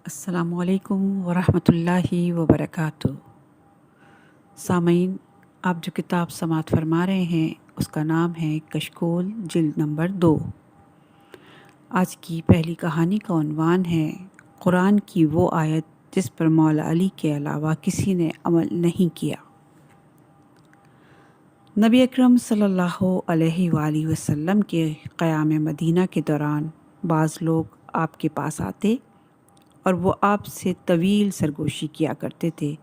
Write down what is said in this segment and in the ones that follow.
السلام علیکم ورحمۃ اللہ وبرکاتہ۔ سامعین، آپ جو کتاب سماعت فرما رہے ہیں اس کا نام ہے کشکول جلد نمبر 2۔ آج کی پہلی کہانی کا عنوان ہے قرآن کی وہ آیت جس پر مولا علی کے علاوہ کسی نے عمل نہیں کیا۔ نبی اکرم صلی اللہ علیہ وآلہ وسلم کے قیام مدینہ کے دوران بعض لوگ آپ کے پاس آتے اور وہ آپ سے طویل سرگوشی کیا کرتے تھے۔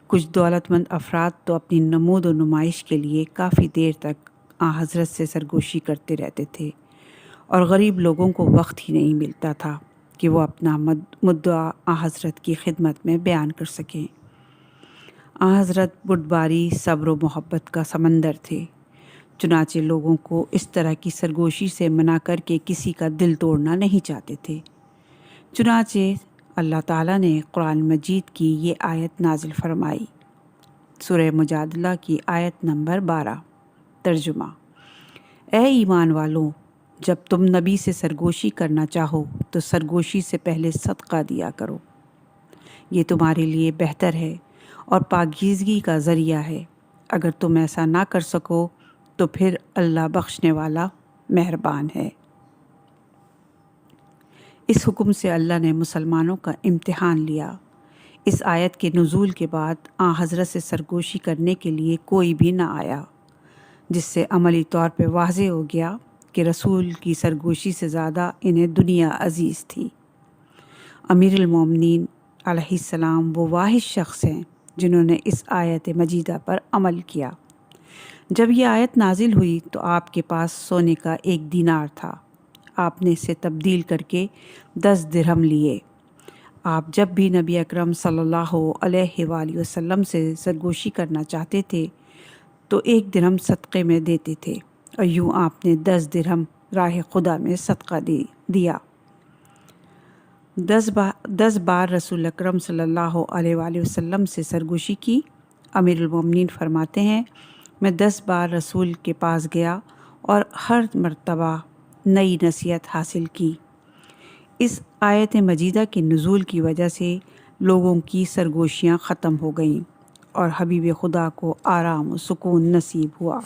کچھ دولت مند افراد تو اپنی نمود و نمائش کے لیے کافی دیر تک حضرت سے سرگوشی کرتے رہتے تھے، اور غریب لوگوں کو وقت ہی نہیں ملتا تھا کہ وہ اپنا مدعا حضرت کی خدمت میں بیان کر سکیں۔ حضرت بردباری صبر و محبت کا سمندر تھے، چنانچہ لوگوں کو اس طرح کی سرگوشی سے منع کر کے کسی کا دل توڑنا نہیں چاہتے تھے۔ چنانچہ اللہ تعالیٰ نے قرآن مجید کی یہ آیت نازل فرمائی۔ سورہ مجادلہ کی آیت نمبر 12۔ ترجمہ: اے ایمان والوں، جب تم نبی سے سرگوشی کرنا چاہو تو سرگوشی سے پہلے صدقہ دیا کرو، یہ تمہارے لیے بہتر ہے اور پاکیزگی کا ذریعہ ہے۔ اگر تم ایسا نہ کر سکو تو پھر اللہ بخشنے والا مہربان ہے۔ اس حکم سے اللہ نے مسلمانوں کا امتحان لیا۔ اس آیت کے نزول کے بعد حضرت سے سرگوشی کرنے کے لیے کوئی بھی نہ آیا، جس سے عملی طور پہ واضح ہو گیا کہ رسول کی سرگوشی سے زیادہ انہیں دنیا عزیز تھی۔ امیر المومنین علیہ السلام وہ واحد شخص ہیں جنہوں نے اس آیت مجیدہ پر عمل کیا۔ جب یہ آیت نازل ہوئی تو آپ کے پاس سونے کا 1 دینار تھا۔ آپ نے اسے تبدیل کر کے 10 درہم لیے۔ آپ جب بھی نبی اکرم صلی اللہ علیہ وآلہ وسلم سے سرگوشی کرنا چاہتے تھے تو 1 درہم صدقے میں دیتے تھے، اور یوں آپ نے 10 درہم راہ خدا میں صدقہ دیا۔ 10 بار رسول اکرم صلی اللہ علیہ وآلہ وسلم سے سرگوشی کی۔ امیر المومنین فرماتے ہیں، میں 10 بار رسول کے پاس گیا اور ہر مرتبہ نئی نصیحت حاصل کی۔ اس آیت مجیدہ کے نزول کی وجہ سے لوگوں کی سرگوشیاں ختم ہو گئیں اور حبیب خدا کو آرام و سکون نصیب ہوا۔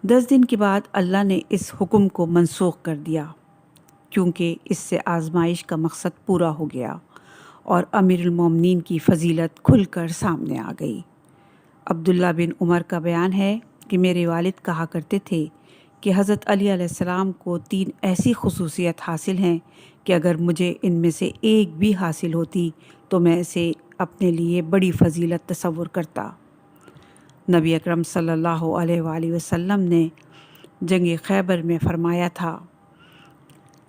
دس دن کے بعد اللہ نے اس حکم کو منسوخ کر دیا، کیونکہ اس سے آزمائش کا مقصد پورا ہو گیا اور امیر المومنین کی فضیلت کھل کر سامنے آ گئی۔ عبداللہ بن عمر کا بیان ہے کہ میرے والد کہا کرتے تھے کہ حضرت علی علیہ السلام کو 3 ایسی خصوصیت حاصل ہیں کہ اگر مجھے ان میں سے ایک بھی حاصل ہوتی تو میں اسے اپنے لیے بڑی فضیلت تصور کرتا۔ نبی اکرم صلی اللہ علیہ وآلہ وسلم نے جنگ خیبر میں فرمایا تھا،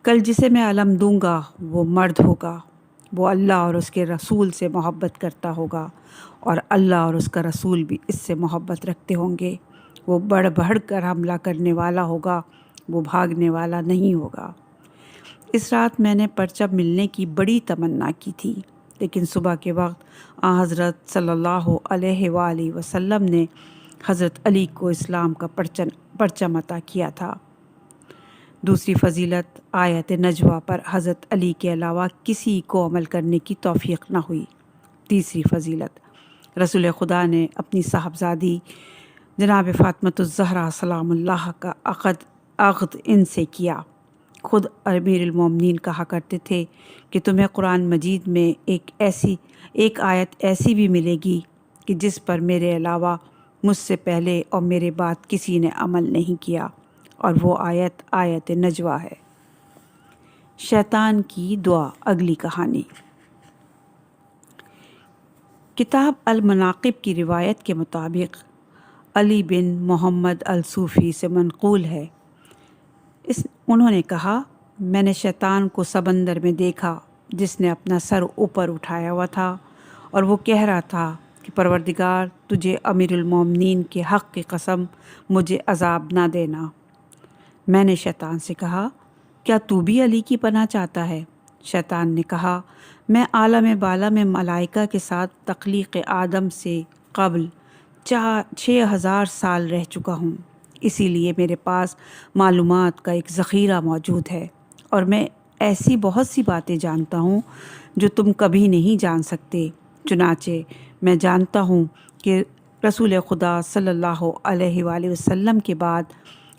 کل جسے میں علم دوں گا وہ مرد ہوگا، وہ اللہ اور اس کے رسول سے محبت کرتا ہوگا، اور اللہ اور اس کا رسول بھی اس سے محبت رکھتے ہوں گے۔ وہ بڑھ بڑھ کر حملہ کرنے والا ہوگا، وہ بھاگنے والا نہیں ہوگا۔ اس رات میں نے پرچم ملنے کی بڑی تمنا کی تھی، لیکن صبح کے وقت حضرت صلی اللہ علیہ وآلہ وسلم نے حضرت علی کو اسلام کا پرچم عطا کیا تھا۔ دوسری فضیلت، آیت نجوہ پر حضرت علی کے علاوہ کسی کو عمل کرنے کی توفیق نہ ہوئی۔ تیسری فضیلت، رسول خدا نے اپنی صاحبزادی جناب فاطمۃ الزہرا سلام اللہ کا عقد ان سے کیا۔ خود امیر المومنین کہا کرتے تھے کہ تمہیں قرآن مجید میں ایک آیت ایسی بھی ملے گی کہ جس پر میرے علاوہ مجھ سے پہلے اور میرے بعد کسی نے عمل نہیں کیا، اور وہ آیت نجوہ ہے۔ شیطان کی دعا۔ اگلی کہانی کتاب المناقب کی روایت کے مطابق علی بن محمد الصوفی سے منقول ہے، انہوں نے کہا، میں نے شیطان کو سمندر میں دیکھا جس نے اپنا سر اوپر اٹھایا ہوا تھا، اور وہ کہہ رہا تھا کہ پروردگار، تجھے امیر المومنین کے حق کی قسم مجھے عذاب نہ دینا۔ میں نے شیطان سے کہا، کیا تو بھی علی کی پناہ چاہتا ہے؟ شیطان نے کہا، میں عالم بالا میں ملائکہ کے ساتھ تخلیق آدم سے قبل 6000 سال رہ چکا ہوں، اسی لیے میرے پاس معلومات کا ایک ذخیرہ موجود ہے اور میں ایسی بہت سی باتیں جانتا ہوں جو تم کبھی نہیں جان سکتے۔ چنانچہ میں جانتا ہوں کہ رسول خدا صلی اللہ علیہ وآلہ وسلم کے بعد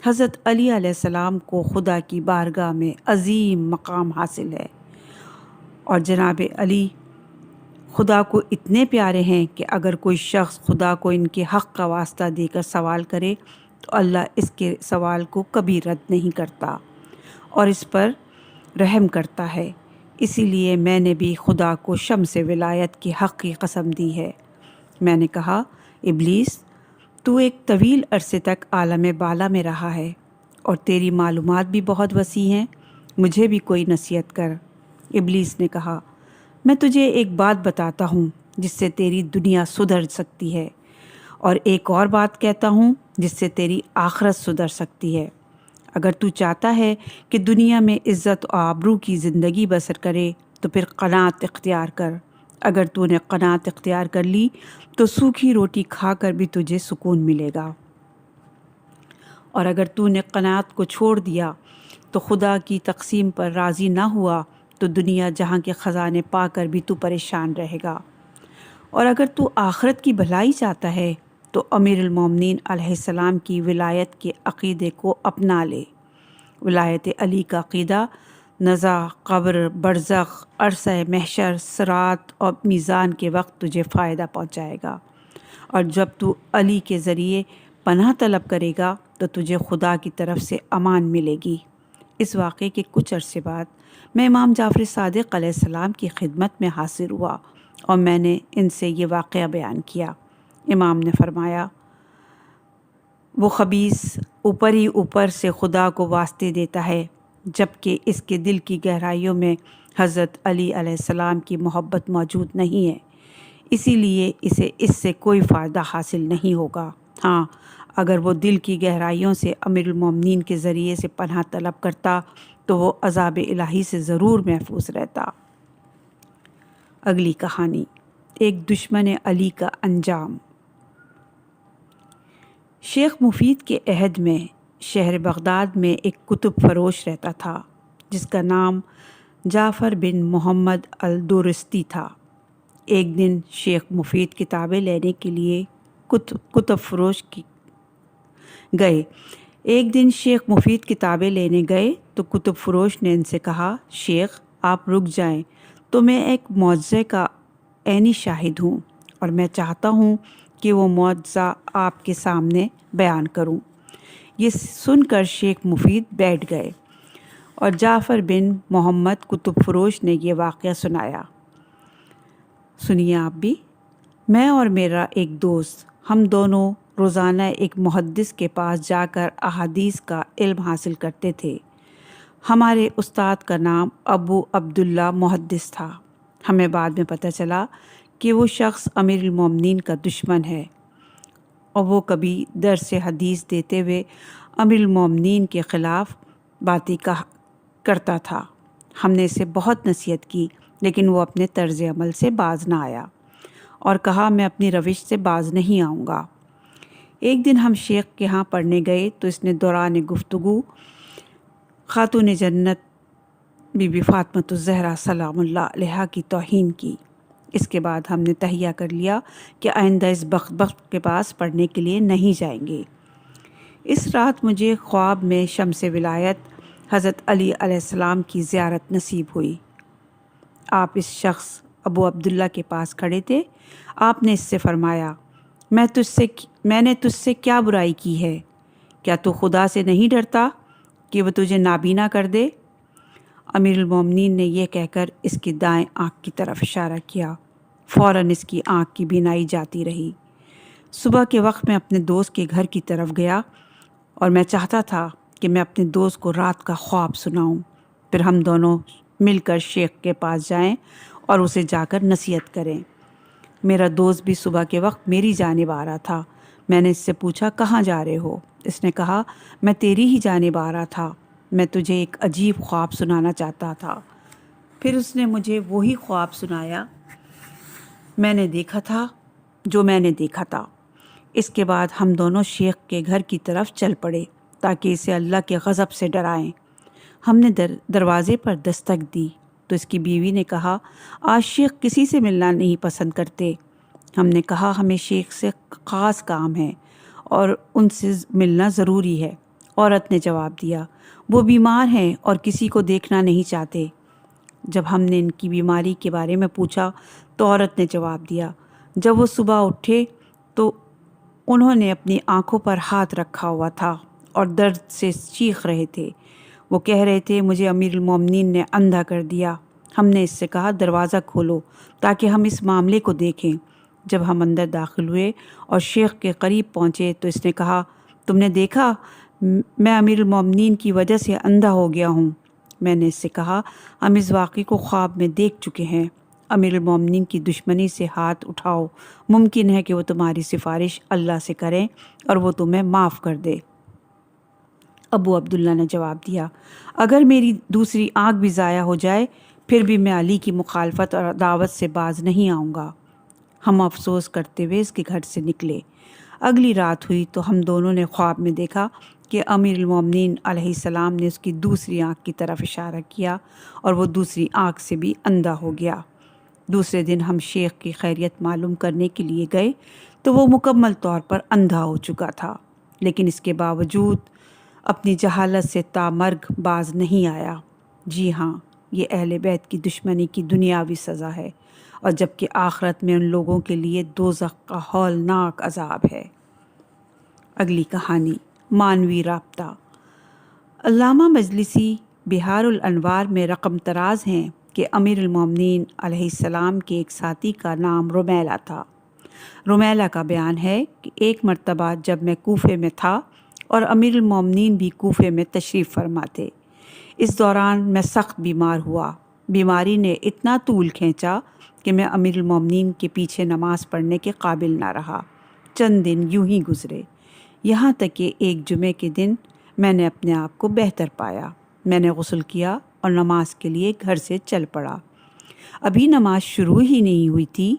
حضرت علی علیہ السلام کو خدا کی بارگاہ میں عظیم مقام حاصل ہے، اور جناب علی خدا کو اتنے پیارے ہیں کہ اگر کوئی شخص خدا کو ان کے حق کا واسطہ دے کر سوال کرے تو اللہ اس کے سوال کو کبھی رد نہیں کرتا اور اس پر رحم کرتا ہے۔ اسی لیے میں نے بھی خدا کو شمس ولایت کے حق کی قسم دی ہے۔ میں نے کہا، ابلیس، تو ایک طویل عرصے تک عالم بالا میں رہا ہے اور تیری معلومات بھی بہت وسیع ہیں، مجھے بھی کوئی نصیحت کر۔ ابلیس نے کہا، میں تجھے ایک بات بتاتا ہوں جس سے تیری دنیا سدھر سکتی ہے، اور ایک اور بات کہتا ہوں جس سے تیری آخرت سدھر سکتی ہے۔ اگر تو چاہتا ہے کہ دنیا میں عزت و آبرو کی زندگی بسر کرے تو پھر قناعت اختیار کر۔ اگر تو نے قناعت اختیار کر لی تو سوکھی روٹی کھا کر بھی تجھے سکون ملے گا، اور اگر تو نے قناعت کو چھوڑ دیا تو خدا کی تقسیم پر راضی نہ ہوا تو دنیا جہاں کے خزانے پا کر بھی تو پریشان رہے گا۔ اور اگر تو آخرت کی بھلائی چاہتا ہے تو امیر المومنین علیہ السلام کی ولایت کے عقیدے کو اپنا لے۔ ولایت علی کا عقیدہ نزا، قبر، برزخ، عرصہ محشر، صراط اور میزان کے وقت تجھے فائدہ پہنچائے گا، اور جب تو علی کے ذریعے پناہ طلب کرے گا تو تجھے خدا کی طرف سے امان ملے گی۔ اس واقعے کے کچھ عرصے بعد میں امام جعفر صادق علیہ السلام کی خدمت میں حاضر ہوا اور میں نے ان سے یہ واقعہ بیان کیا۔ امام نے فرمایا، وہ خبیث اوپر ہی اوپر سے خدا کو واسطے دیتا ہے، جبکہ اس کے دل کی گہرائیوں میں حضرت علی علیہ السلام کی محبت موجود نہیں ہے، اسی لیے اسے اس سے کوئی فائدہ حاصل نہیں ہوگا۔ ہاں، اگر وہ دل کی گہرائیوں سے امیر المومنین کے ذریعے سے پناہ طلب کرتا تو وہ عذاب الہی سے ضرور محفوظ رہتا۔ اگلی کہانی، ایک دشمن علی کا انجام۔ شیخ مفید کے عہد میں شہر بغداد میں ایک کتب فروش رہتا تھا جس کا نام جعفر بن محمد الدورستی تھا۔ ایک دن شیخ مفید کتابیں لینے کے لیے کتب فروش گئے تو کتب فروش نے ان سے کہا، شیخ آپ رک جائیں، تو میں ایک معجزے کا عینی شاہد ہوں اور میں چاہتا ہوں کہ وہ معجزہ آپ کے سامنے بیان کروں۔ یہ سن کر شیخ مفید بیٹھ گئے اور جعفر بن محمد کتب فروش نے یہ واقعہ سنایا۔ سنیے آپ بھی۔ میں اور میرا ایک دوست، ہم دونوں روزانہ ایک محدث کے پاس جا کر احادیث کا علم حاصل کرتے تھے۔ ہمارے استاد کا نام ابو عبداللہ محدث تھا۔ ہمیں بعد میں پتہ چلا کہ وہ شخص امیر المومنین کا دشمن ہے اور وہ کبھی درس حدیث دیتے ہوئے امیر المومنین کے خلاف باتیں کرتا تھا۔ ہم نے اسے بہت نصیحت کی لیکن وہ اپنے طرز عمل سے باز نہ آیا اور کہا، میں اپنی روش سے باز نہیں آؤں گا۔ ایک دن ہم شیخ کے ہاں پڑھنے گئے تو اس نے دوران گفتگو خاتون جنت بی بی فاطمۃ الزہرا سلام اللہ علیہا کی توہین کی۔ اس کے بعد ہم نے تہیہ کر لیا کہ آئندہ اس بخت کے پاس پڑھنے کے لیے نہیں جائیں گے۔ اس رات مجھے خواب میں شمس ولایت حضرت علی علیہ السلام کی زیارت نصیب ہوئی۔ آپ اس شخص ابو عبداللہ کے پاس کھڑے تھے۔ آپ نے اس سے فرمایا، میں نے تجھ سے کیا برائی کی ہے؟ کیا تو خدا سے نہیں ڈرتا کہ وہ تجھے نابینا کر دے؟ امیر المومنین نے یہ کہہ کر اس کی دائیں آنکھ کی طرف اشارہ کیا۔ فوراً اس کی آنکھ کی بینائی جاتی رہی۔ صبح کے وقت میں اپنے دوست کے گھر کی طرف گیا اور میں چاہتا تھا کہ میں اپنے دوست کو رات کا خواب سناؤں، پھر ہم دونوں مل کر شیخ کے پاس جائیں اور اسے جا کر نصیحت کریں۔ میرا دوست بھی صبح کے وقت میری جانب آ رہا تھا۔ میں نے اس سے پوچھا، کہاں جا رہے ہو؟ اس نے کہا، میں تیری ہی جانب آ رہا تھا، میں تجھے ایک عجیب خواب سنانا چاہتا تھا۔ پھر اس نے مجھے وہی خواب سنایا جو میں نے دیکھا تھا۔ اس کے بعد ہم دونوں شیخ کے گھر کی طرف چل پڑے تاکہ اسے اللہ کے غضب سے ڈرائیں۔ ہم نے دروازے پر دستک دی تو اس کی بیوی نے کہا، آج شیخ کسی سے ملنا نہیں پسند کرتے۔ ہم نے کہا، ہمیں شیخ سے خاص کام ہے اور ان سے ملنا ضروری ہے۔ عورت نے جواب دیا، وہ بیمار ہیں اور کسی کو دیکھنا نہیں چاہتے۔ جب ہم نے ان کی بیماری کے بارے میں پوچھا تو عورت نے جواب دیا، جب وہ صبح اٹھے تو انہوں نے اپنی آنکھوں پر ہاتھ رکھا ہوا تھا اور درد سے چیخ رہے تھے۔ وہ کہہ رہے تھے، مجھے امیر المومنین نے اندھا کر دیا۔ ہم نے اس سے کہا، دروازہ کھولو تاکہ ہم اس معاملے کو دیکھیں۔ جب ہم اندر داخل ہوئے اور شیخ کے قریب پہنچے تو اس نے کہا، تم نے دیکھا، میں امیر المومنین کی وجہ سے اندھا ہو گیا ہوں۔ میں نے اس سے کہا، ہم اس واقعے کو خواب میں دیکھ چکے ہیں۔ امیر المومنین کی دشمنی سے ہاتھ اٹھاؤ، ممکن ہے کہ وہ تمہاری سفارش اللہ سے کریں اور وہ تمہیں معاف کر دے۔ ابو عبداللہ نے جواب دیا، اگر میری دوسری آنکھ بھی ضائع ہو جائے پھر بھی میں علی کی مخالفت اور دعوت سے باز نہیں آؤں گا۔ ہم افسوس کرتے ہوئے اس کے گھر سے نکلے۔ اگلی رات ہوئی تو ہم دونوں نے خواب میں دیکھا کہ امیر المومنین علیہ السلام نے اس کی دوسری آنکھ کی طرف اشارہ کیا اور وہ دوسری آنکھ سے بھی اندھا ہو گیا۔ دوسرے دن ہم شیخ کی خیریت معلوم کرنے کے لیے گئے تو وہ مکمل طور پر اندھا ہو چکا تھا، لیکن اس کے باوجود اپنی جہالت سے تامرگ باز نہیں آیا۔ جی ہاں، یہ اہل بیت کی دشمنی کی دنیاوی سزا ہے، اور جبکہ آخرت میں ان لوگوں کے لیے دوزخ کا ہولناک عذاب ہے۔ اگلی کہانی، مانوی رابطہ۔ علامہ مجلسی بہار الانوار میں رقم تراز ہیں کہ امیر المومنین علیہ السلام کے ایک ساتھی کا نام رمیلہ تھا۔ رمیلہ کا بیان ہے کہ ایک مرتبہ جب میں کوفے میں تھا اور امیر المومنین بھی کوفے میں تشریف فرما تھے، اس دوران میں سخت بیمار ہوا۔ بیماری نے اتنا طول کھینچا کہ میں امیر المومنین کے پیچھے نماز پڑھنے کے قابل نہ رہا۔ چند دن یوں ہی گزرے، یہاں تک کہ ایک جمعے کے دن میں نے اپنے آپ کو بہتر پایا۔ میں نے غسل کیا اور نماز کے لیے گھر سے چل پڑا۔ ابھی نماز شروع ہی نہیں ہوئی تھی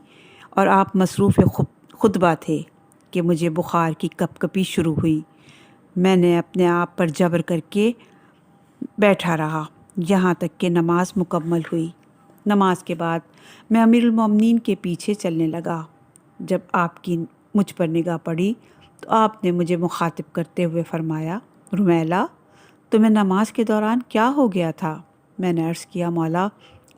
اور آپ مصروف خطبہ تھے کہ مجھے بخار کی کپ کپی شروع ہوئی۔ میں نے اپنے آپ پر جبر کر کے بیٹھا رہا یہاں تک کہ نماز مکمل ہوئی۔ نماز کے بعد میں امیر المومنین کے پیچھے چلنے لگا۔ جب آپ کی مجھ پر نگاہ پڑی تو آپ نے مجھے مخاطب کرتے ہوئے فرمایا، رمیلہ، تمہیں نماز کے دوران کیا ہو گیا تھا؟ میں نے عرض کیا، مولا،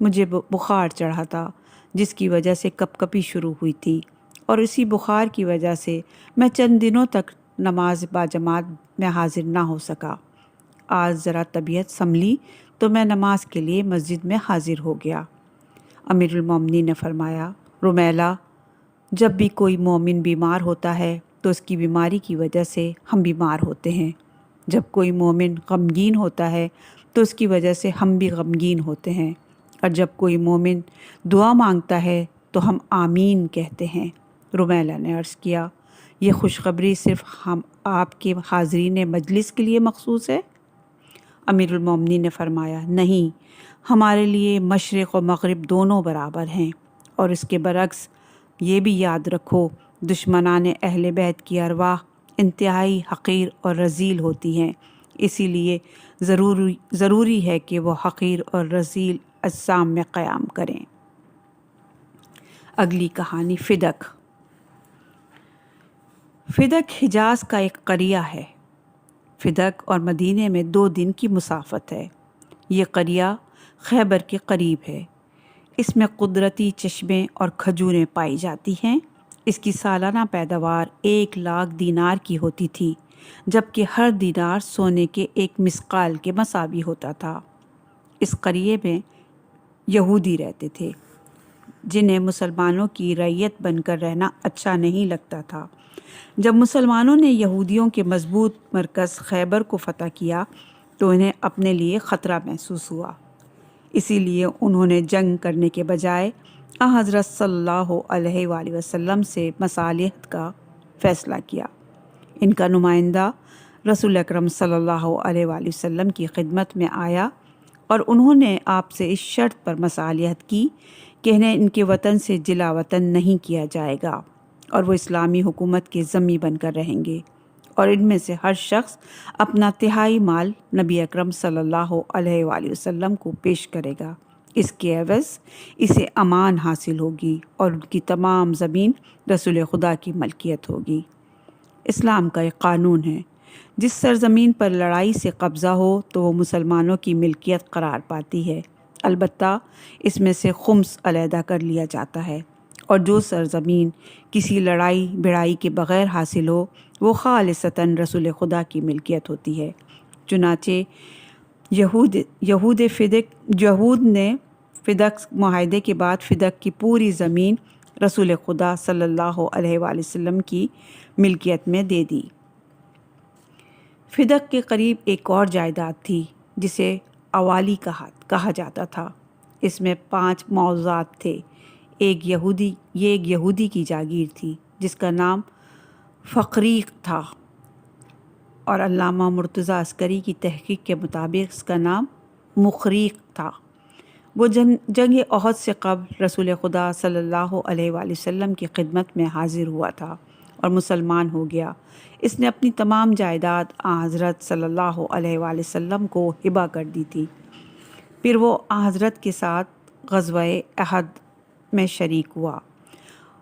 مجھے بخار چڑھا تھا جس کی وجہ سے کپ کپی شروع ہوئی تھی، اور اسی بخار کی وجہ سے میں چند دنوں تک نماز باجماعت میں حاضر نہ ہو سکا۔ آج ذرا طبیعت سنبھلی تو میں نماز کے لیے مسجد میں حاضر ہو گیا۔ امیر المومنین نے فرمایا، رمیلہ، جب بھی کوئی مومن بیمار ہوتا ہے تو اس کی بیماری کی وجہ سے ہم بیمار ہوتے ہیں۔ جب کوئی مومن غمگین ہوتا ہے تو اس کی وجہ سے ہم بھی غمگین ہوتے ہیں، اور جب کوئی مومن دعا مانگتا ہے تو ہم آمین کہتے ہیں۔ رمیلہ نے عرض کیا، یہ خوشخبری صرف ہم آپ کے حاضرین مجلس کے لیے مخصوص ہے؟ امیر المومنین نے فرمایا، نہیں، ہمارے لیے مشرق و مغرب دونوں برابر ہیں، اور اس کے برعکس یہ بھی یاد رکھو، دشمنان اہل بیت کی ارواح انتہائی حقیر اور رذیل ہوتی ہیں، اسی لیے ضروری ہے کہ وہ حقیر اور رذیل اجسام میں قیام کریں۔ اگلی کہانی، فدق۔ فدق حجاز کا ایک قریہ ہے۔ فدق اور مدینے میں 2 دن کی مسافت ہے۔ یہ قریہ خیبر کے قریب ہے۔ اس میں قدرتی چشمے اور کھجوریں پائی جاتی ہیں۔ اس کی سالانہ پیداوار 1 لاکھ دینار کی ہوتی تھی، جبکہ ہر دینار سونے کے 1 مثقال کے مساوی ہوتا تھا۔ اس قریے میں یہودی رہتے تھے جنہیں مسلمانوں کی رعیت بن کر رہنا اچھا نہیں لگتا تھا۔ جب مسلمانوں نے یہودیوں کے مضبوط مرکز خیبر کو فتح کیا تو انہیں اپنے لیے خطرہ محسوس ہوا، اسی لیے انہوں نے جنگ کرنے کے بجائے حضرت صلی اللہ علیہ وآلہ وسلم سے مصالحت کا فیصلہ کیا۔ ان کا نمائندہ رسول اکرم صلی اللہ علیہ وآلہ وسلم کی خدمت میں آیا اور انہوں نے آپ سے اس شرط پر مصالحت کی کہ انہیں ان کے وطن سے جلا وطن نہیں کیا جائے گا۔ اور وہ اسلامی حکومت کے ضمی بن کر رہیں گے، اور ان میں سے ہر شخص اپنا تہائی مال نبی اکرم صلی اللہ علیہ وآلہ وسلم کو پیش کرے گا۔ اس کے عوض اسے امان حاصل ہوگی اور ان کی تمام زمین رسول خدا کی ملکیت ہوگی۔ اسلام کا ایک قانون ہے، جس سرزمین پر لڑائی سے قبضہ ہو تو وہ مسلمانوں کی ملکیت قرار پاتی ہے، البتہ اس میں سے خمس علیحدہ کر لیا جاتا ہے، اور جو سرزمین کسی لڑائی بھڑائی کے بغیر حاصل ہو وہ خالصتاً رسول خدا کی ملکیت ہوتی ہے۔ چنانچہ یہود نے فدق معاہدے کے بعد فدق کی پوری زمین رسول خدا صلی اللہ علیہ وآلہ وسلم کی ملکیت میں دے دی۔ فدق کے قریب ایک اور جائیداد تھی جسے اوالی کہا جاتا تھا۔ اس میں 5 معاوضات تھے۔ یہ ایک یہودی کی جاگیر تھی جس کا نام فقریق تھا، اور علامہ مرتضی عسکری کی تحقیق کے مطابق اس کا نام مخریق تھا۔ وہ جنگ احد سے قبل رسول خدا صلی اللہ علیہ وآلہ وسلم کی خدمت میں حاضر ہوا تھا اور مسلمان ہو گیا۔ اس نے اپنی تمام جائیداد حضرت صلی اللہ علیہ وآلہ وسلم کو ہبہ کر دی تھی۔ پھر وہ حضرت کے ساتھ غزوہ احد میں شریک ہوا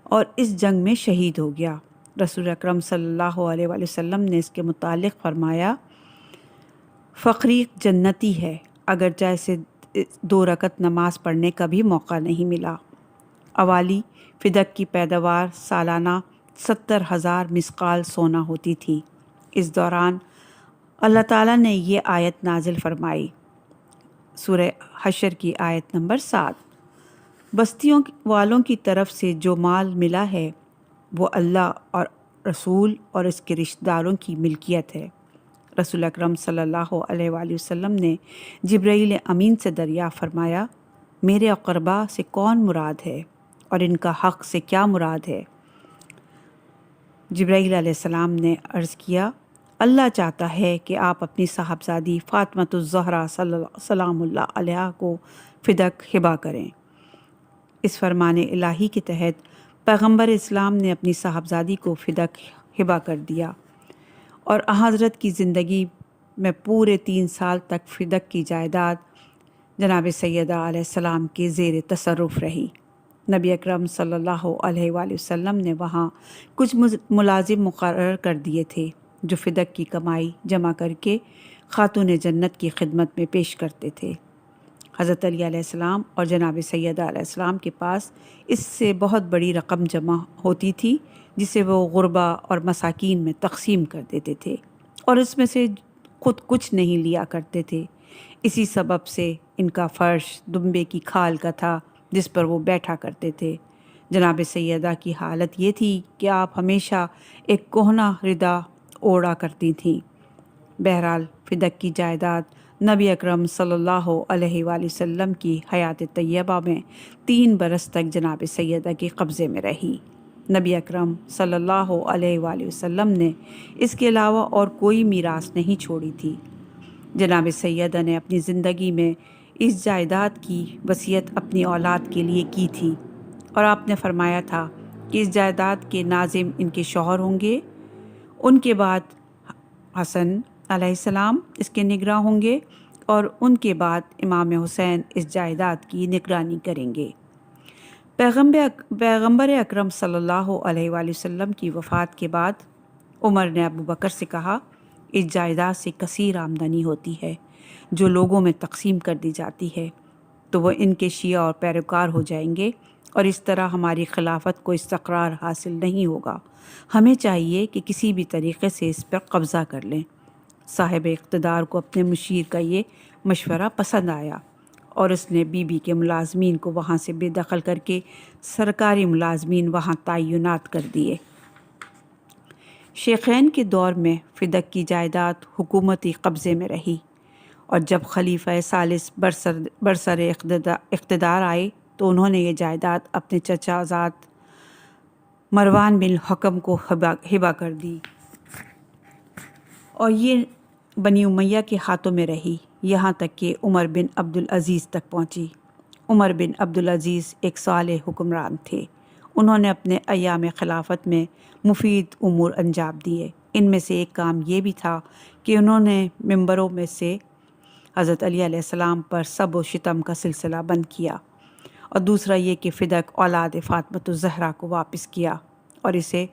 اور اس جنگ میں شہید ہو گیا۔ رسول اکرم صلی اللہ علیہ وآلہ وسلم نے اس کے متعلق فرمایا، فقریق جنتی ہے، اگرچہ اسے 2 رکعت نماز پڑھنے کا بھی موقع نہیں ملا۔ اوالی فدق کی پیداوار سالانہ 70,000 مثقال سونا ہوتی تھی۔ اس دوران اللہ تعالیٰ نے یہ آیت نازل فرمائی، سورہ حشر کی آیت نمبر 7، بستیوں والوں کی طرف سے جو مال ملا ہے وہ اللہ اور رسول اور اس کے رشتہ داروں کی ملکیت ہے۔ رسول اکرم صلی اللہ علیہ وآلہ وسلم نے جبرائیل امین سے دریافت فرمایا، میرے اقربا سے کون مراد ہے اور ان کا حق سے کیا مراد ہے؟ جبرائیل علیہ السلام نے عرض کیا، اللہ چاہتا ہے کہ آپ اپنی صاحبزادی فاطمۃ الزہرا سلام اللہ علیہا کو فدق ہبہ کریں۔ اس فرمان الہی کے تحت پیغمبر اسلام نے اپنی صاحبزادی کو فدق ہبہ کر دیا، اور حضرت کی زندگی میں پورے 3 سال تک فدق کی جائیداد جناب سیدہ علیہ السلام کے زیر تصرف رہی۔ نبی اکرم صلی اللہ علیہ وآلہ وسلم نے وہاں کچھ ملازم مقرر کر دیے تھے جو فدق کی کمائی جمع کر کے خاتون جنت کی خدمت میں پیش کرتے تھے۔ حضرت علی علیہ السلام اور جناب سیدہ علیہ السلام کے پاس اس سے بہت بڑی رقم جمع ہوتی تھی جسے وہ غربا اور مساکین میں تقسیم کر دیتے تھے، اور اس میں سے خود کچھ نہیں لیا کرتے تھے۔ اسی سبب سے ان کا فرش دمبے کی کھال کا تھا جس پر وہ بیٹھا کرتے تھے۔ جناب سیدہ کی حالت یہ تھی کہ آپ ہمیشہ ایک کہنہ ردا اوڑھا کرتی تھیں۔ بہرحال فدق کی جائیداد نبی اکرم صلی اللہ علیہ وآلہ وسلم کی حیات طیبہ میں 3 برس تک جناب سیدہ کے قبضے میں رہی۔ نبی اکرم صلی اللہ علیہ وآلہ وسلم نے اس کے علاوہ اور کوئی میراث نہیں چھوڑی تھی۔ جناب سیدہ نے اپنی زندگی میں اس جائیداد کی وصیت اپنی اولاد کے لیے کی تھی، اور آپ نے فرمایا تھا کہ اس جائیداد کے ناظم ان کے شوہر ہوں گے، ان کے بعد حسن علیہ السلام اس کے نگراں ہوں گے، اور ان کے بعد امام حسین اس جائیداد کی نگرانی کریں گے۔ پیغمبر اکرم صلی اللہ علیہ وآلہ وسلم کی وفات کے بعد عمر نے ابو بکر سے کہا، اس جائیداد سے کثیر آمدنی ہوتی ہے جو لوگوں میں تقسیم کر دی جاتی ہے، تو وہ ان کے شیعہ اور پیروکار ہو جائیں گے، اور اس طرح ہماری خلافت کو استقرار حاصل نہیں ہوگا۔ ہمیں چاہیے کہ کسی بھی طریقے سے اس پر قبضہ کر لیں۔ صاحب اقتدار کو اپنے مشیر کا یہ مشورہ پسند آیا، اور اس نے بی بی کے ملازمین کو وہاں سے بے دخل کر کے سرکاری ملازمین وہاں تعینات کر دیے۔ شیخین کے دور میں فدق کی جائیداد حکومتی قبضے میں رہی، اور جب خلیفہ ثالث برسر اقتدار آئے تو انہوں نے یہ جائیداد اپنے چچا زاد مروان بن حکم کو ہبہ کر دی، اور یہ بنی امیہ کے ہاتھوں میں رہی یہاں تک کہ عمر بن عبدالعزیز تک پہنچی۔ عمر بن عبدالعزیز ایک صالح حکمران تھے، انہوں نے اپنے ایام خلافت میں مفید امور انجام دیے۔ ان میں سے ایک کام یہ بھی تھا کہ انہوں نے ممبروں میں سے حضرت علی علیہ السلام پر سب و شتم کا سلسلہ بند کیا، اور دوسرا یہ کہ فدق اولاد فاطمۃ الزہرا کو واپس کیا اور اسے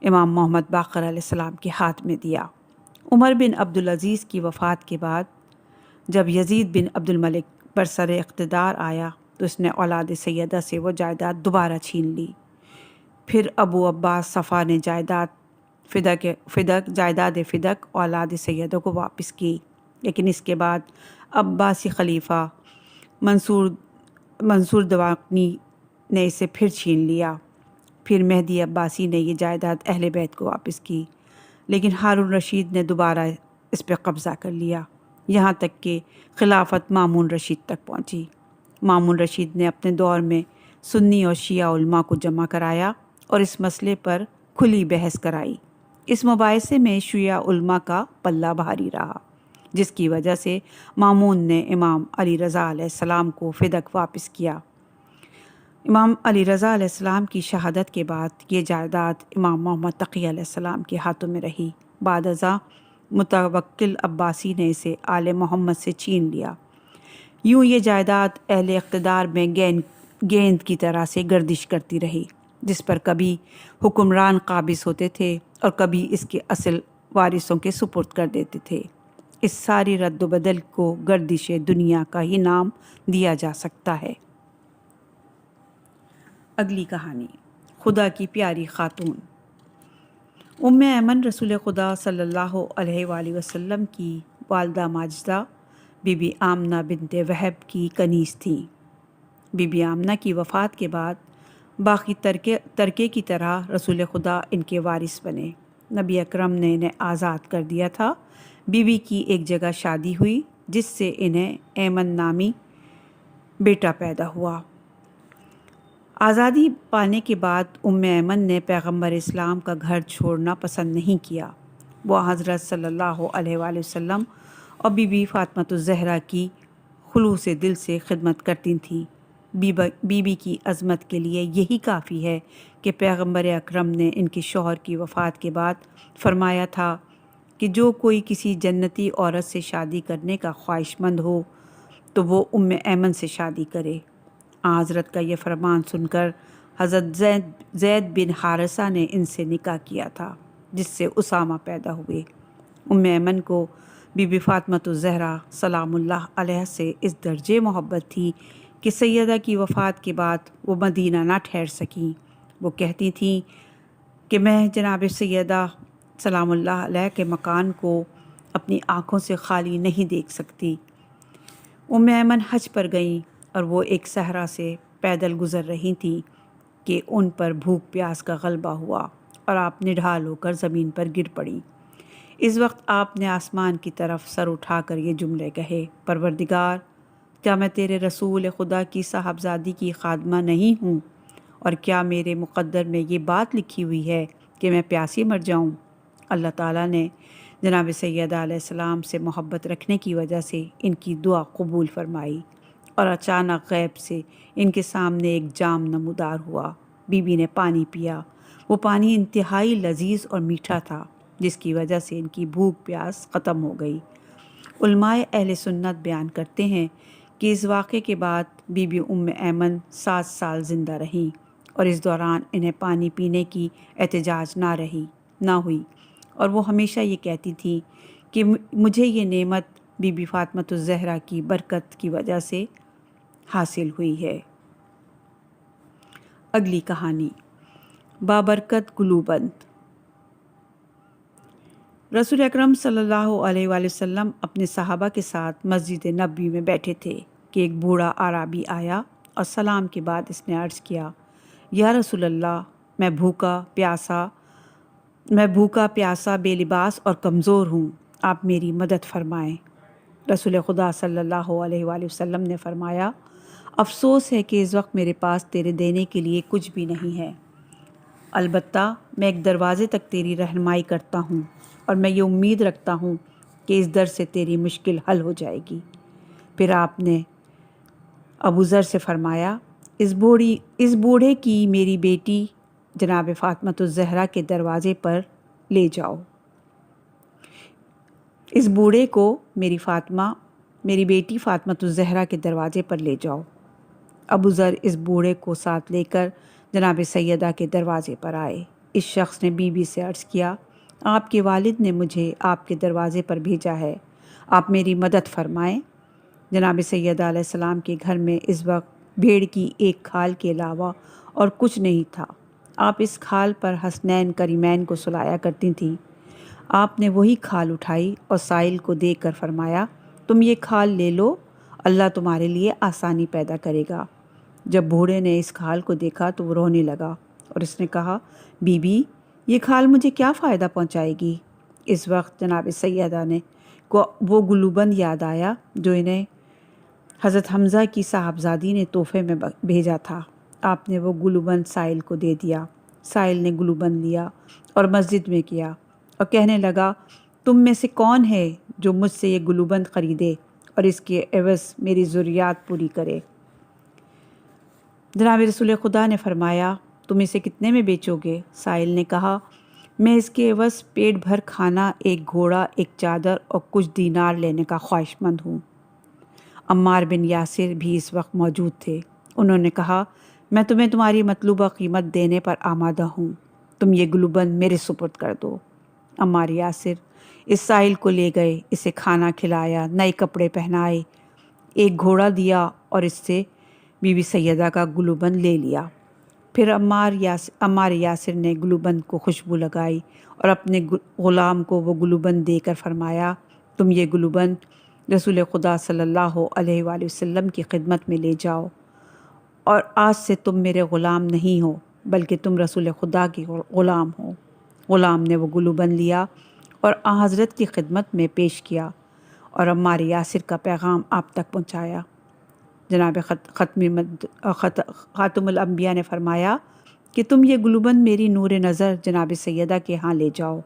امام محمد باقر علیہ السلام کے ہاتھ میں دیا۔ عمر بن عبدالعزیز کی وفات کے بعد جب یزید بن عبد الملک برسر اقتدار آیا تو اس نے اولاد سیدہ سے وہ جائیداد دوبارہ چھین لی۔ پھر ابو عباس صفا نے جائیداد فدق اولاد سیدہ کو واپس کی، لیکن اس کے بعد عباسی خلیفہ منصور دواقنی نے اسے پھر چھین لیا۔ پھر مہدی عباسی نے یہ جائیداد اہل بیت کو واپس کی، لیکن ہارون رشید نے دوبارہ اس پہ قبضہ کر لیا، یہاں تک کہ خلافت مامون رشید تک پہنچی۔ مامون رشید نے اپنے دور میں سنی اور شیعہ علماء کو جمع کرایا اور اس مسئلے پر کھلی بحث کرائی۔ اس مباحثے میں شیعہ علماء کا پلہ بھاری رہا، جس کی وجہ سے مامون نے امام علی رضا علیہ السلام کو فدق واپس کیا۔ امام علی رضا علیہ السلام کی شہادت کے بعد یہ جائیداد امام محمد تقی علیہ السلام کے ہاتھوں میں رہی۔ بعد ازاں متوکل عباسی نے اسے آل محمد سے چھین لیا۔ یوں یہ جائیداد اہل اقتدار میں گیند کی طرح سے گردش کرتی رہی، جس پر کبھی حکمران قابض ہوتے تھے اور کبھی اس کے اصل وارثوں کے سپرد کر دیتے تھے۔ اس ساری رد و بدل کو گردش دنیا کا ہی نام دیا جا سکتا ہے۔ اگلی کہانی، خدا کی پیاری خاتون۔ ام ایمن رسول خدا صلی اللہ علیہ وآلہ وسلم کی والدہ ماجدہ بی بی آمنہ بنت وہب کی کنیز تھیں۔ بی بی آمنہ کی وفات کے بعد باقی ترکے کی طرح رسول خدا ان کے وارث بنے۔ نبی اکرم نے انہیں آزاد کر دیا تھا۔ بی بی کی ایک جگہ شادی ہوئی جس سے انہیں ایمن نامی بیٹا پیدا ہوا۔ آزادی پانے کے بعد ام ایمن نے پیغمبر اسلام کا گھر چھوڑنا پسند نہیں کیا۔ وہ حضرت صلی اللہ علیہ وآلہ وسلم اور بی بی فاطمۃ الزہرا کی خلوص دل سے خدمت کرتی تھیں۔ بی بی کی عظمت کے لیے یہی کافی ہے کہ پیغمبر اکرم نے ان کے شوہر کی وفات کے بعد فرمایا تھا کہ جو کوئی کسی جنتی عورت سے شادی کرنے کا خواہش مند ہو تو وہ ام ایمن سے شادی کرے۔ حضرت کا یہ فرمان سن کر حضرت زید بن حارثہ نے ان سے نکاح کیا تھا، جس سے اسامہ پیدا ہوئے۔ ام ایمن کو بی بی فاطمۃ الزہرا سلام اللہ علیہ سے اس درجے محبت تھی کہ سیدہ کی وفات کے بعد وہ مدینہ نہ ٹھہر سکیں۔ وہ کہتی تھیں کہ میں جناب سیدہ سلام اللہ علیہ کے مکان کو اپنی آنکھوں سے خالی نہیں دیکھ سکتی۔ ام ایمن حج پر گئیں اور وہ ایک صحرا سے پیدل گزر رہی تھیں کہ ان پر بھوک پیاس کا غلبہ ہوا اور آپ نڈھال ہو کر زمین پر گر پڑی۔ اس وقت آپ نے آسمان کی طرف سر اٹھا کر یہ جملے کہے، پروردگار، کیا میں تیرے رسول خدا کی صاحبزادی کی خادمہ نہیں ہوں؟ اور کیا میرے مقدر میں یہ بات لکھی ہوئی ہے کہ میں پیاسی مر جاؤں؟ اللہ تعالیٰ نے جناب سیدہ علیہ السلام سے محبت رکھنے کی وجہ سے ان کی دعا قبول فرمائی، اور اچانک غیب سے ان کے سامنے ایک جام نمودار ہوا۔ بی بی نے پانی پیا۔ وہ پانی انتہائی لذیذ اور میٹھا تھا، جس کی وجہ سے ان کی بھوک پیاس ختم ہو گئی۔ علماء اہل سنت بیان کرتے ہیں کہ اس واقعے کے بعد بی بی ام ایمن 7 سال زندہ رہیں، اور اس دوران انہیں پانی پینے کی احتجاج نہ ہوئی، اور وہ ہمیشہ یہ کہتی تھیں کہ مجھے یہ نعمت بی بی فاطمۃ الزہرا کی برکت کی وجہ سے حاصل ہوئی ہے۔ اگلی کہانی، بابرکت گلوبند۔ رسول اکرم صلی اللہ علیہ وآلہ وسلم اپنے صحابہ کے ساتھ مسجد نبوی میں بیٹھے تھے کہ ایک بوڑھا اعرابی آیا اور سلام کے بعد اس نے عرض کیا، یا رسول اللہ، میں بھوکا پیاسا بے لباس اور کمزور ہوں، آپ میری مدد فرمائیں۔ رسول خدا صلی اللہ علیہ وآلہ وسلم نے فرمایا، افسوس ہے کہ اس وقت میرے پاس تیرے دینے کے لیے کچھ بھی نہیں ہے، البتہ میں ایک دروازے تک تیری رہنمائی کرتا ہوں، اور میں یہ امید رکھتا ہوں کہ اس در سے تیری مشکل حل ہو جائے گی۔ پھر آپ نے ابو ذر سے فرمایا، اس بوڑھے کی میری بیٹی جناب فاطمۃ الزہرا کے دروازے پر لے جاؤ۔ اس بوڑھے کو میری بیٹی فاطمۃ الزہرا کے دروازے پر لے جاؤ۔ ابو ذر اس بوڑھے کو ساتھ لے کر جناب سیدہ کے دروازے پر آئے۔ اس شخص نے بی بی سے عرض کیا، آپ کے والد نے مجھے آپ کے دروازے پر بھیجا ہے، آپ میری مدد فرمائیں۔ جناب سیدہ علیہ السلام کے گھر میں اس وقت بھیڑ کی ایک کھال کے علاوہ اور کچھ نہیں تھا۔ آپ اس کھال پر حسنین کریمین کو سلایا کرتی تھیں۔ آپ نے وہی کھال اٹھائی اور سائل کو دے کر فرمایا، تم یہ کھال لے لو، اللہ تمہارے لیے آسانی پیدا کرے گا۔ جب بوڑھے نے اس کھال کو دیکھا تو وہ رونے لگا اور اس نے کہا، بی بی یہ کھال مجھے کیا فائدہ پہنچائے گی؟ اس وقت جناب سیدہ نے کو وہ گلوبند یاد آیا جو انہیں حضرت حمزہ کی صاحبزادی نے تحفے میں بھیجا تھا۔ آپ نے وہ گلوبند سائل کو دے دیا۔ سائل نے گلوبند لیا اور مسجد میں کیا اور کہنے لگا، تم میں سے کون ہے جو مجھ سے یہ گلوبند خریدے اور اس کے عوض میری ضروریات پوری کرے؟ جناب رسول خدا نے فرمایا، تم اسے کتنے میں بیچو گے؟ سائل نے کہا، میں اس کے عوض پیٹ بھر کھانا، ایک گھوڑا، ایک چادر اور کچھ دینار لینے کا خواہش مند ہوں۔ عمار بن یاسر بھی اس وقت موجود تھے۔ انہوں نے کہا، میں تمہیں تمہاری مطلوبہ قیمت دینے پر آمادہ ہوں، تم یہ گلوبند میرے سپرد کر دو۔ عمار یاسر اس سائل کو لے گئے، اسے کھانا کھلایا، نئے کپڑے پہنائے، ایک گھوڑا دیا اور اس سے بی بی سیدہ کا گلوبند لے لیا۔ پھر عمار یاسر نے گلوبند کو خوشبو لگائی اور اپنے غلام کو وہ گلوبند دے کر فرمایا، تم یہ گلوبند رسول خدا صلی اللہ علیہ وآلہ وسلم کی خدمت میں لے جاؤ، اور آج سے تم میرے غلام نہیں ہو بلکہ تم رسول خدا کی غلام ہو۔ غلام نے وہ گلوبند لیا اور آن حضرت کی خدمت میں پیش کیا اور عمار یاسر کا پیغام آپ تک پہنچایا۔ جناب خاتم الانبیاء نے فرمایا کہ تم یہ گلوبند میری نور نظر جناب سیدہ کے ہاں لے جاؤ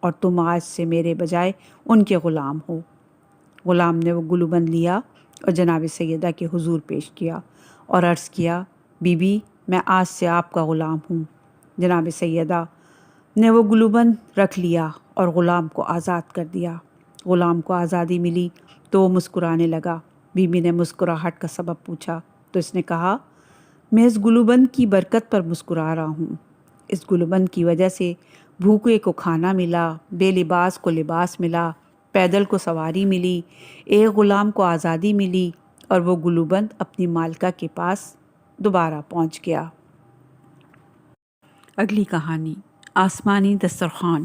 اور تم آج سے میرے بجائے ان کے غلام ہو۔ غلام نے وہ گلوبند لیا اور جناب سیدہ کے حضور پیش کیا اور عرض کیا، بی بی میں آج سے آپ کا غلام ہوں۔ جناب سیدہ نے وہ گلوبند رکھ لیا اور غلام کو آزاد کر دیا۔ غلام کو آزادی ملی تو وہ مسکرانے لگا۔ بی بی نے مسکراہٹ کا سبب پوچھا تو اس نے کہا، میں اس گلوبند کی برکت پر مسکرا رہا ہوں۔ اس گلوبند کی وجہ سے بھوکے کو کھانا ملا، بے لباس کو لباس ملا، پیدل کو سواری ملی، ایک غلام کو آزادی ملی اور وہ گلوبند اپنی مالکہ کے پاس دوبارہ پہنچ گیا۔ اگلی کہانی، آسمانی دسترخوان۔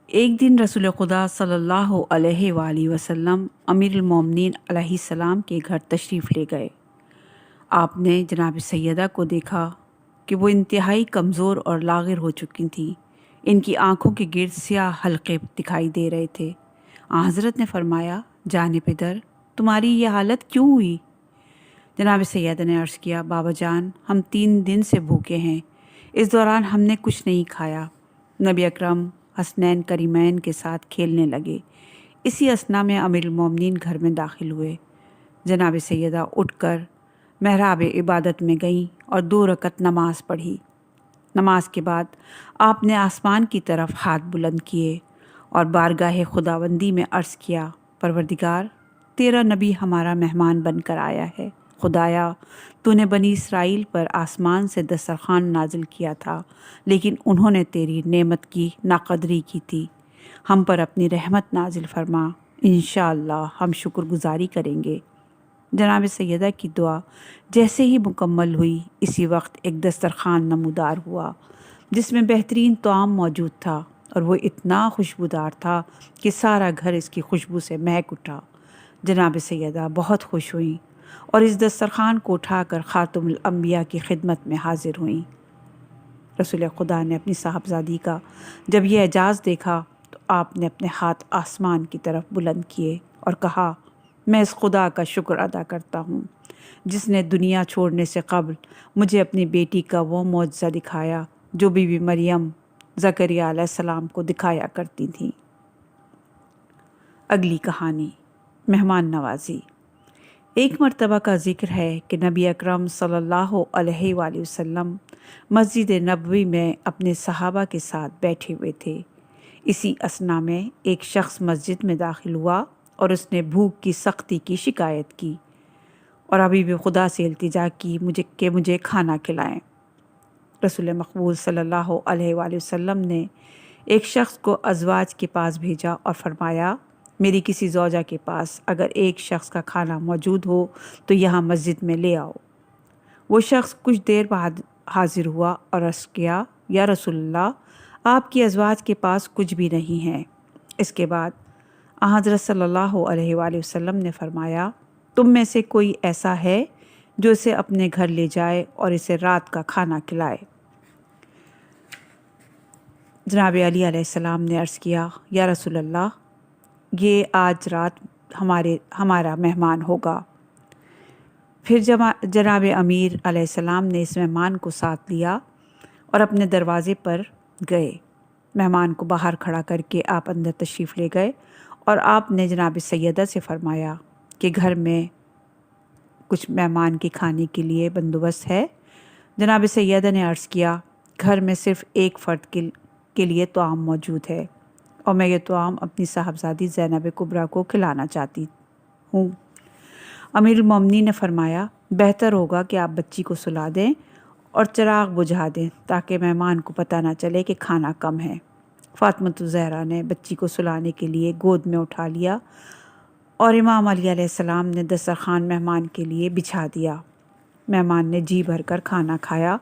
ایک دن رسول خدا صلی اللہ علیہ وآلہ وسلم امیر المومنین علیہ السلام کے گھر تشریف لے گئے۔ آپ نے جناب سیدہ کو دیکھا کہ وہ انتہائی کمزور اور لاغر ہو چکی تھیں۔ ان کی آنکھوں کے گرد سیاہ حلقے دکھائی دے رہے تھے۔ آن حضرت نے فرمایا، جان پدر تمہاری یہ حالت کیوں ہوئی؟ جناب سیدہ نے عرض کیا، بابا جان ہم 3 دن سے بھوکے ہیں، اس دوران ہم نے کچھ نہیں کھایا۔ نبی اکرم حسنین کریمین کے ساتھ کھیلنے لگے۔ اسی اثنا میں امیر المومنین گھر میں داخل ہوئے۔ جناب سیدہ اٹھ کر محراب عبادت میں گئیں اور 2 رکعت نماز پڑھی۔ نماز کے بعد آپ نے آسمان کی طرف ہاتھ بلند کیے اور بارگاہ خداوندی میں عرض کیا، پروردگار تیرا نبی ہمارا مہمان بن کر آیا ہے۔ خدایا تو نے بنی اسرائیل پر آسمان سے دسترخوان نازل کیا تھا، لیکن انہوں نے تیری نعمت کی ناقدری کی تھی۔ ہم پر اپنی رحمت نازل فرما، انشاءاللہ ہم شکر گزاری کریں گے۔ جناب سیدہ کی دعا جیسے ہی مکمل ہوئی، اسی وقت ایک دسترخوان نمودار ہوا جس میں بہترین طعام موجود تھا اور وہ اتنا خوشبودار تھا کہ سارا گھر اس کی خوشبو سے مہک اٹھا۔ جناب سیدہ بہت خوش ہوئیں اور اس دسترخوان کو اٹھا کر خاتم الانبیاء کی خدمت میں حاضر ہوئیں۔ رسول خدا نے اپنی صاحبزادی کا جب یہ اعجاز دیکھا تو آپ نے اپنے ہاتھ آسمان کی طرف بلند کیے اور کہا، میں اس خدا کا شکر ادا کرتا ہوں جس نے دنیا چھوڑنے سے قبل مجھے اپنی بیٹی کا وہ معجزہ دکھایا جو بی بی مریم زکریا علیہ السلام کو دکھایا کرتی تھیں۔ اگلی کہانی، مہمان نوازی۔ ایک مرتبہ کا ذکر ہے کہ نبی اکرم صلی اللہ علیہ وآلہ وسلم مسجد نبوی میں اپنے صحابہ کے ساتھ بیٹھے ہوئے تھے۔ اسی اثنا میں ایک شخص مسجد میں داخل ہوا اور اس نے بھوک کی سختی کی شکایت کی اور حبیب خدا سے التجا کی مجھے کھانا کھلائیں۔ رسول مقبول صلی اللہ علیہ وآلہ وسلم نے ایک شخص کو ازواج کے پاس بھیجا اور فرمایا، میری کسی زوجہ کے پاس اگر ایک شخص کا کھانا موجود ہو تو یہاں مسجد میں لے آؤ۔ وہ شخص کچھ دیر بعد حاضر ہوا اور عرض کیا، یا رسول اللہ، آپ کی ازواج کے پاس کچھ بھی نہیں ہے۔ اس کے بعد حضرت صلی اللہ علیہ وآلہ وسلم نے فرمایا، تم میں سے کوئی ایسا ہے جو اسے اپنے گھر لے جائے اور اسے رات کا کھانا کھلائے؟ جناب علی علیہ السلام نے عرض کیا، یا رسول اللہ، یہ آج رات ہمارا مہمان ہوگا۔ پھر جناب امیر علیہ السلام نے اس مہمان کو ساتھ لیا اور اپنے دروازے پر گئے۔ مہمان کو باہر کھڑا کر کے آپ اندر تشریف لے گئے اور آپ نے جناب سیدہ سے فرمایا کہ گھر میں کچھ مہمان کے کھانے کے لیے بندوبست ہے؟ جناب سیدہ نے عرض کیا، گھر میں صرف ایک فرد کے لیے طعام موجود ہے اور میں یہ طعام اپنی صاحبزادی زینب کبریٰ کو کھلانا چاہتی ہوں۔ امیر المومنین نے فرمایا، بہتر ہوگا کہ آپ بچی کو سلا دیں اور چراغ بجھا دیں تاکہ مہمان کو پتہ نہ چلے کہ کھانا کم ہے۔ فاطمہ الزہرا نے بچی کو سلانے کے لیے گود میں اٹھا لیا اور امام علی علیہ السلام نے دسترخوان مہمان کے لیے بچھا دیا۔ مہمان نے جی بھر کر کھانا کھایا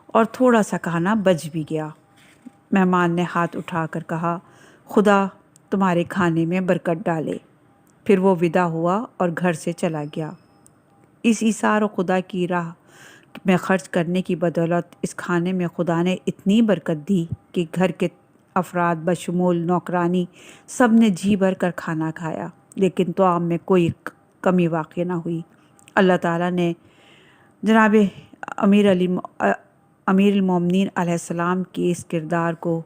اور تھوڑا سا کھانا بچ بھی گیا۔ مہمان نے ہاتھ اٹھا کر کہا، خدا تمہارے کھانے میں برکت ڈالے۔ پھر وہ ودا ہوا اور گھر سے چلا گیا۔ اس ایثار و خدا کی راہ میں خرچ کرنے کی بدولت اس کھانے میں خدا نے اتنی برکت دی کہ گھر کے افراد بشمول نوکرانی سب نے جی بھر کر کھانا کھایا، لیکن طعام میں کوئی کمی واقع نہ ہوئی۔ اللہ تعالیٰ نے جناب امیر المومنین علیہ السلام کے اس کردار کو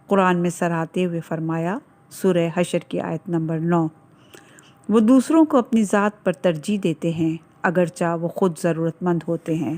قرآن میں سراہتے ہوئے فرمایا، سورہ حشر کی آیت نمبر 9، وہ دوسروں کو اپنی ذات پر ترجیح دیتے ہیں اگرچہ وہ خود ضرورت مند ہوتے ہیں۔